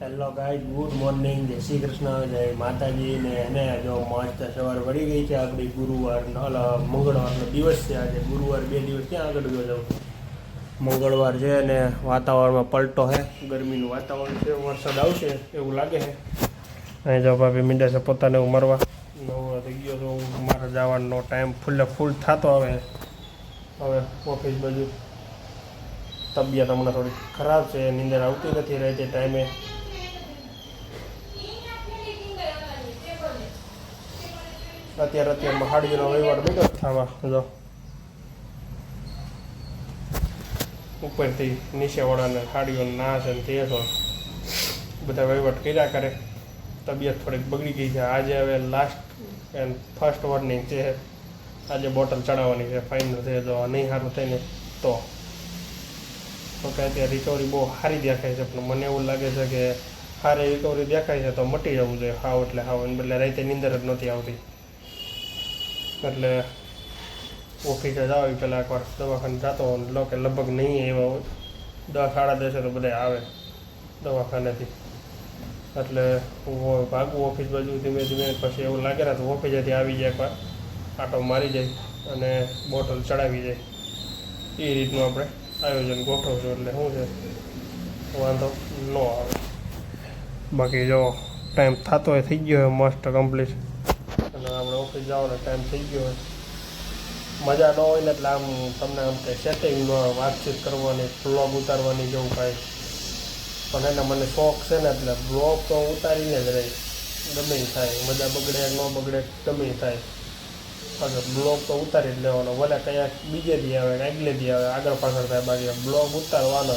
Hello guys, good morning, જય શ્રી કૃષ્ણ, જય માતાજી ને એને જો મસ્ત સવાર પડી ગઈ છે. આપણી ગુરુવાર મંગળવારનો દિવસ છે આજે. ગુરુવાર 2 દિવસ ક્યાં આગળ ગયો જાઉં. મંગળવાર છે અને વાતાવરણમાં પલટો છે, ગરમીનું વાતાવરણ છે, વરસાદ આવશે એવું લાગે છે. અહીં જો ભાભી મીંડા છે પોતાને ઉમરવા. નવો થઈ ગયો તો મારે જવાનો ટાઈમ ફૂલ થતો હવે ઓફિસ બાજુ. તબિયત હમણાં થોડી ખરાબ છે, નીંદર આવતી નથી રહેતી ટાઈમે. અત્યારમાં હાડીનો વહીવટ બેઠો થવા જો ઉપરથી નીચેવાળાને હાડીઓને ના છે ને તે તો બધા વહીવટ કર્યા કરે. તબિયત થોડીક બગડી ગઈ છે. આજે હવે લાસ્ટ એન્ડ ફર્સ્ટ વોર્નિંગ છે. આજે બોટલ ચડાવવાની છે ફાઇનલ છે. જો નહીં સારું થાય ને તો કે અત્યારે રિકવરી બહુ સારી દેખાય છે, પણ મને એવું લાગે છે કે સારી રિકવરી દેખાય છે તો મટી જવું જોઈએ હાવ એટલે હાવ. એને બદલે રાતે નીંદર જ નહોતી આવતી. એટલે ઓફિસે જાવ એ પહેલાં એકવાર દવાખાને જતો લો કે લગભગ નહીં એવા હોય 10-10:30 તો બધા આવે દવાખાનેથી. એટલે હું ભાગું ઓફિસ બાજુ ધીમે ધીમે. પછી એવું લાગે ને તો ઓફિસેથી આવી જાય, એકવાર આટો મારી જાય અને બોટલ ચડાવી જાય. એ રીતનું આપણે આયોજન ગોઠવશું એટલે શું છે વાંધો ન આવે. બાકી જો ટાઈમ થતો હોય થઈ ગયો હોય મસ્ત કમ્પ્લીટ, અને આપણે ઓફિસ જવાનો ટાઈમ થઈ ગયો હોય. મજા ન હોય ને એટલે આમ તમને આમ કંઈ સેટિંગ ન હોય વાતચીત કરવાની, બ્લોગ ઉતારવાની જેવું કાંઈ. પણ એને મને શોખ છે ને એટલે બ્લોગ તો ઉતારીને જ રહી. ગમે એ થાય, મજા બગડે ન બગડે ગમે એ થાય, અને બ્લોગ તો ઉતારી જ લેવાનો. ભલે કંઈક બીજે દી આવે આગલે દી આવે, આગળ પાછળ થાય, બાકી બ્લોગ ઉતારવાનો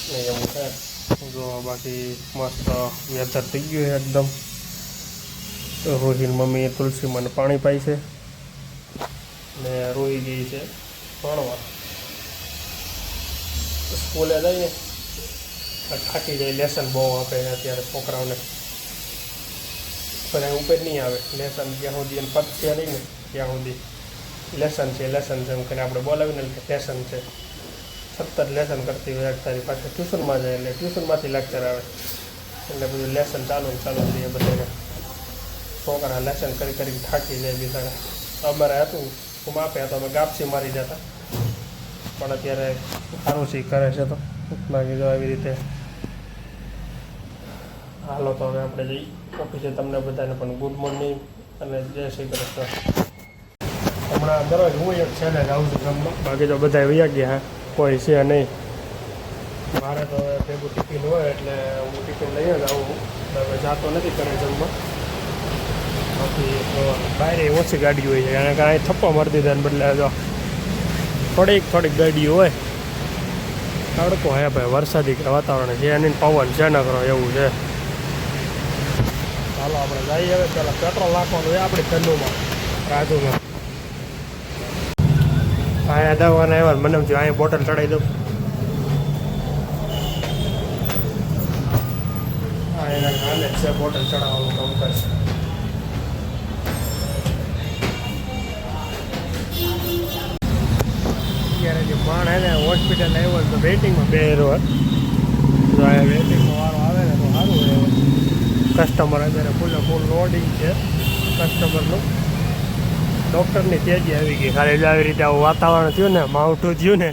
જ એવું છે. જો બાકી મસ્ત વેધર થઈ ગયું એકદમ. રોહિની મમ્મીએ તુલસીમાં પાણી પાય છે ને રોઈ ગઈ છે ભણવા. સ્કૂલે જઈને થાકી જાય, લેસન બહુ આપે છે અત્યારે છોકરાઓને. પણ ઉપર નહીં આવે લેસન જ્યાં સુધી એને પતશે નહીં ને ત્યાં સુધી લેસન છે એમ કરીને આપણે બોલાવીને કે લેસન છે. સતત લેસન કરતી હોય તારી પાસે ટ્યુશનમાં જાય એટલે ટ્યુશનમાંથી લેક્ચર આવે એટલે બધું લેસન ચાલુ રહીએ બધાને. છોકરા લેસન કરી થાકી જાય બિચારા. અમારે હતું હું માપે તો અમે ગાપસી મારી જતા, પણ અત્યારે સારું શીખ કરે છે. તો બાકી જો આવી રીતે હાલો તો હવે આપણે જઈ ઓફિસે. તમને બધાને પણ ગુડ મોર્નિંગ અને જય શ્રી કૃષ્ણ. હમણાં દરરોજ હું એક છે ને જાઉં છું જમવા. બાકી તો બધા વૈયા ગયા કોઈ છે નહીં. મારે તો હવે ભેગું ટિફિન હોય એટલે હું ટિફિન લઈને જ આવું. હવે જાતો નથી કરે જમવા. બાકી બહાર ઓછી ગાડી હોય છે, કારણ કે અહીં થપ્પા મારી દીધા ને બદલે જો થોડીક ગાડીઓ હોય. તડકો હે ભાઈ, વરસાદી વાતાવરણ છે એની પવન છે ન કરો એવું છે. ચાલો આપણે જઈએ હવે. પહેલાં પેટ્રોલ નાખવાનું હોય આપણે ચન્નુમાં રાજુમાં. અહીંયા દવાના આવ્યા મને જો અહીંયા બોટલ ચડાવી દઉં. હા એના કાલે છે બોટલ ચડાવવાનું કામ કરશે. અત્યારે જે માણ હે ને હોસ્પિટલ આવ્યો તો વેઇટિંગમાં બેરો હોય. જો અહીંયા વેઇટિંગમાં વારો આવે ને તો સારું હોય. કસ્ટમર અત્યારે ફૂલ લોડિંગ છે કસ્ટમરનું. ડૉક્ટરની તેજી આવી ગઈ. ખાલી આવી રીતે આવું વાતાવરણ થયું ને, માવઠું થયું ને,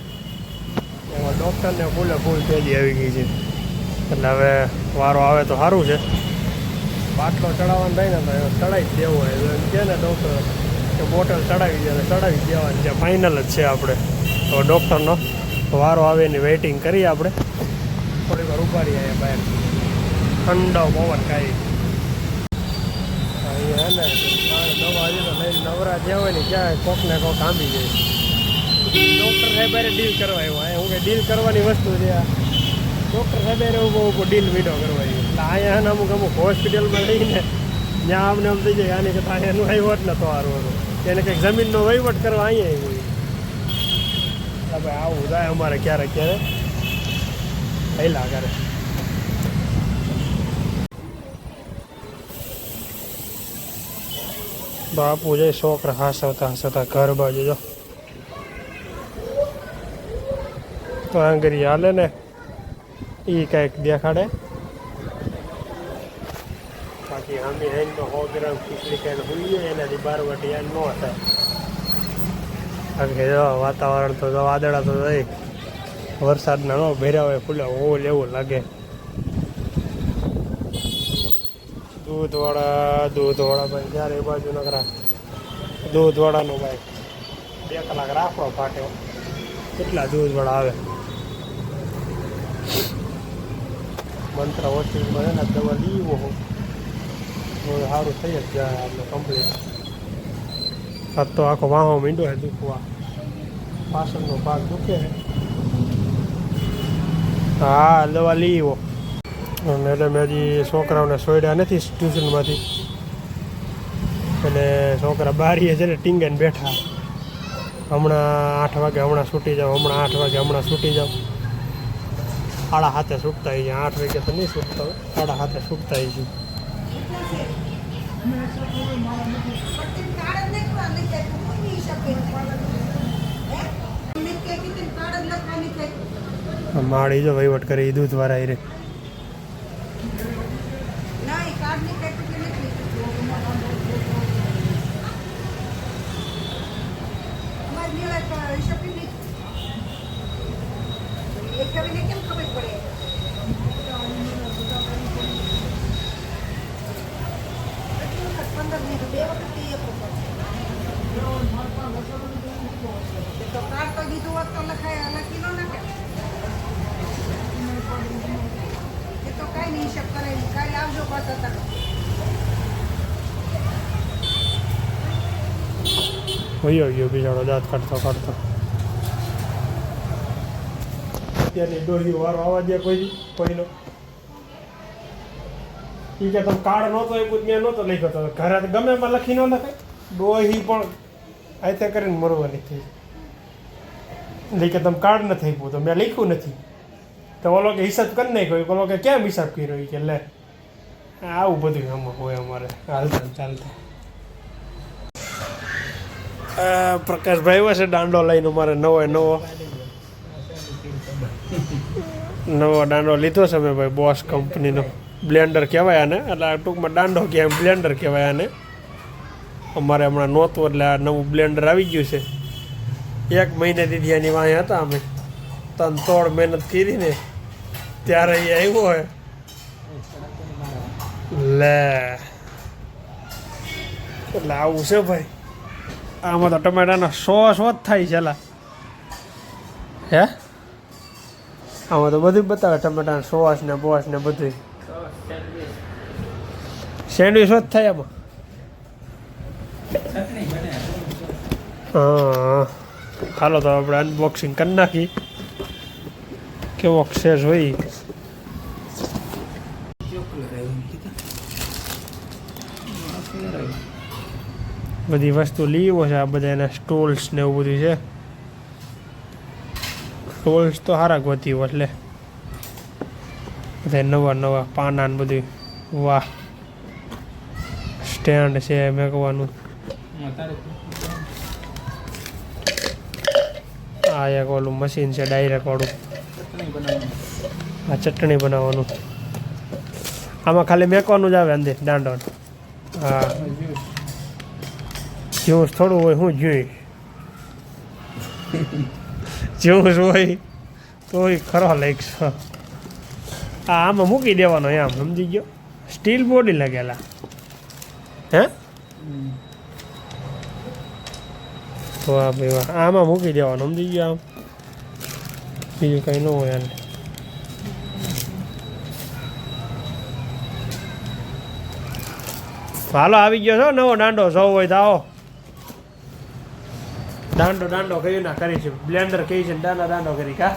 એમાં ડૉક્ટરને ફૂલ તેજી આવી ગઈ છે. એટલે હવે વારો આવે તો સારું છે. બાટલો ચડાવવાનો થાય ને તો ચડાવી જ દેવો હોય. એમ કહે ને ડૉક્ટર કે બોટલ ચડાવી દેવાની છે, ફાઇનલ જ છે આપણે. તો ડૉક્ટરનો વારો આવે એની વેઇટિંગ કરીએ આપણે. થોડીક વાર ઊભા રહીએ અહીંયા બહાર, ઠંડો પવન ખાઈ. અહીંયા હે ને દવા હજી તો લઈને નવરા જ્યાં હોય ને ક્યાં કોકને કોક આંબી જાય. ડૉક્ટર સાહેબ ડીલ કરવા આવ્યો. હું કે ડીલ કરવાની વસ્તુ છે આ. ડૉક્ટર સાહેબ એવું ડીલ વીડો કરવા આવ્યું. એટલે અહીંયા ને અમુક હોસ્પિટલમાં લઈને ત્યાં અમને એમ થઈ જાય આની કરતાં એનું વહીવટ નતો સારું હતું. એને કંઈક જમીનનો વહીવટ કરવા અહીંયા આવ્યું. ભાઈ આવું જાય અમારે ક્યારેક પહેલાં કરે. બાપુ જાય છોકરા હાસવતા ઘર બાજુ જો તો આંગરી હાલે ને એ કંઈક દેખાડે. બાકી અમે હેન તો 100 ગ્રામ ખીચડી ખાઈને હોઈએ એનાથી બારવટી આ ન થાય. કારણ કે જો વાતાવરણ તો વાદળા તો જાય, વરસાદના ન ભેર્યા હોય ફૂલે ઓલ એવું લાગે. દૂધવાળા ભાઈ જ્યારે એ બાજુ નકરા દૂધવાળાનો ભાઈ 2 કલાક રાખવો ફાટે. કેટલા દૂધવાળા આવે. મંત્ર હોસ્પિટલમાં એના દવા લીવો હો સારું થઈ જ જાય આપણે કમ્પ્લીટ. આ તો આખો વાહો મીંડો છે દુખવા, પાછળનો ભાગ દુખે. હા દવા લીવો. એટલે મેં હજી છોકરાઓને સોયડા નથી ટ્યુશનમાંથી, એટલે છોકરા બારીએ છે ને ટીંગાઈને બેઠા. હમણાં 8 વાગે હમણાં છૂટી જાવ, હમણાં 8 વાગે હમણાં છૂટી જાવ. 7:30 છૂટતા હોય છે. 8 વાગે તો નહીં છૂટતા હોય, 7:30 છૂટતા હોય છે. માળી જો વહીવટ કરી દૂધવાળા રે. વયો ગયો બિચારો દાંત કાઢતો. અત્યારે ડોહી વારો આવવા દે કોઈનો. એ કે તમે કાર્ડ નહોતો એ ત્યાં નહોતો લખ્યો હતો. ઘરે તો ગમે એમાં લખી ન લખાય. ડોહી પણ આતે કરીને મરવાની થઈ. એટલે કે તમે કાર્ડ નથી આપ્યું તો મેં લખ્યું નથી. તો ઓલો કે હિસાબ કરી નાખ્યો. ઓલો કે કેમ હિસાબ કર્યો? કે લે આવું બધું આમાં હોય અમારે હાલતા ચાલતા. પ્રકાશભાઈ આવ્યો છે દાંડો લઈને. અમારે નવો દાંડો લીધો છે મેં ભાઈ, બોસ કંપનીનો. બ્લેન્ડર કહેવાય આને, એટલે ટૂંકમાં દાંડો કહેવાય, બ્લેન્ડર કહેવાય આને. અમારે હમણાં નહોતું એટલે આ નવું બ્લેન્ડર આવી ગયું છે. 1 મહિને દીધી એની વાંહે હતા અમે. 3 મહેનત કરીને ત્યારે એ આવ્યો હોય. લે એટલે આવું છે ભાઈ. આમાં તો ટમેટાના સોસ જ થાય છે. હે આમાં તો બધું બતાવે, ટમેટાના સોસ ને બોસ ને બધું. સેન્ડવીચ જ થાય આમાં. હા હાલો તો આપણે અનબોક્સિંગ કરી નાખી. કેવો સેજ હોય. બધી વસ્તુ લીવો છે. આ બધા એના સ્ટોલ્સ ને એવું બધું છે. સ્ટોલ્સ તો સારા ગોતી એટલે બધા નવા પાના ને બધું. વાહ સ્ટેન્ડ છે મેકવાનું. આ એક ઓલું મશીન છે ડાયરેક્ટ વાળું. આ ચટણી બનાવવાનું. આમાં ખાલી મેકવાનું જ આવે અંદર દાંડો. હા જ્યુસ થોડું હોય. શું જ્યુસ હોય તો ખરો લાગશે. હા આમાં મૂકી દેવાનો એમ, સમજી ગયો. સ્ટીલ બોડી લાગેલા. હે તો આ ભાઈ વાહ, આમાં મૂકી દેવાનું, સમજી ગયો. આમ બીજું કંઈ ન હોય. આને હાલો આવી ગયો છો નવો દાંડો. સૌ હોય તો આવો. દાંડો કયું ના કરી છે. બ્લેન્ડર કહી છે દાંડો કરી. કા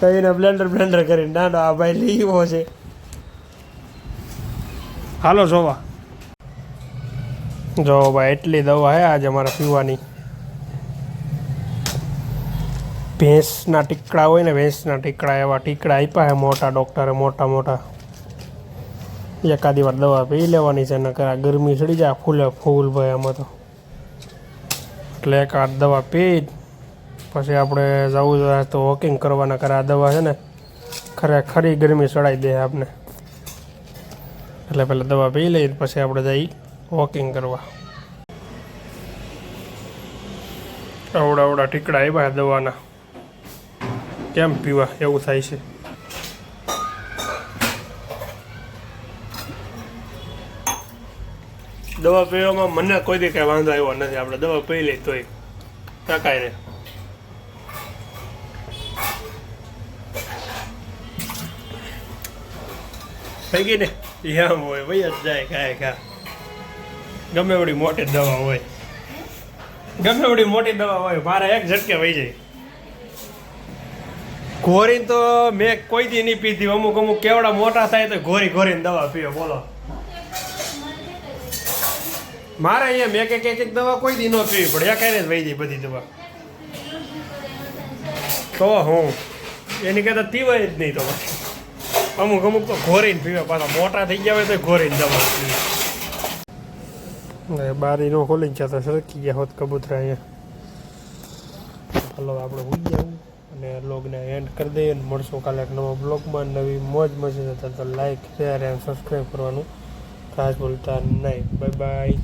કહીને બ્લેન્ડર કરીને દાંડો આ ભાઈ લીવો છે. હાલો જોવા. જો ભાઈ એટલી દવા હે આજે અમારે પીવાની. ભેંસના ટીકડા હોય ને, ભેંસના ટીકડા, એવા ટીકડા આપ્યા હે મોટા ડૉક્ટરે. મોટા એકાદી વાર દવા પી લેવાની છે. ને ગરમી ચડી જાય ફૂલ ભાઈ આમાં તો. એટલે એકાદ દવા પી પછી આપણે જવું જોઈએ તો વોકિંગ કરવાના કરે. આ દવા છે ને ખરી ગરમી ચડાવી દે આપણે, એટલે પહેલાં દવા પી લઈએ પછી આપણે જઈ વોકિંગ કરવા. અવડા ટીકડા આવ્યા દવાના, કેમ પીવા એવું થાય છે. દવા પીવામાં મને કોઈ દી કાંઈ વાંધો આવ્યો નથી. આપણે દવા પી લઈએ તોય ટકાય રહે. થઈ ગઈ ને એમ હોય ભાઈ જ જાય કાંઈ કા. ગમે એવડી મોટી દવા હોય, ગમે એવડી મોટી દવા હોય, મારે એક ઝટકે વહી જાય. ઘોરી તો મેં કોઈ દી નહીં પીધી. અમુક કેવડા મોટા થાય તો ઘોરીને દવા પીવે. બોલો, મારે અહીંયા મેં એક દવા કોઈ દી ન પીવી પડે, કાંઈ જ વહી જાય બધી દવા. તો હું એની કહેતા પીવાય જ નહીં. તો અમુક તો ઘોરીને પીવે, પાછા મોટા થઈ ગયા હોય તો ઘોરીને દવા પીવે. બારી નો ખોલી ગયા તો સરકી ગયા હોત કબૂતરા અહીંયા. હલો, આપણે હોઈ જવું અને બ્લોગને એન્ડ કરી દઈએ. મળશું કાલે એક નવા બ્લોગમાં નવી મોજ મજા. તો લાઈક, શેર એન્ડ સબસ્ક્રાઈબ કરવાનું ખાસ ભૂલતા નહીં. Bye bye.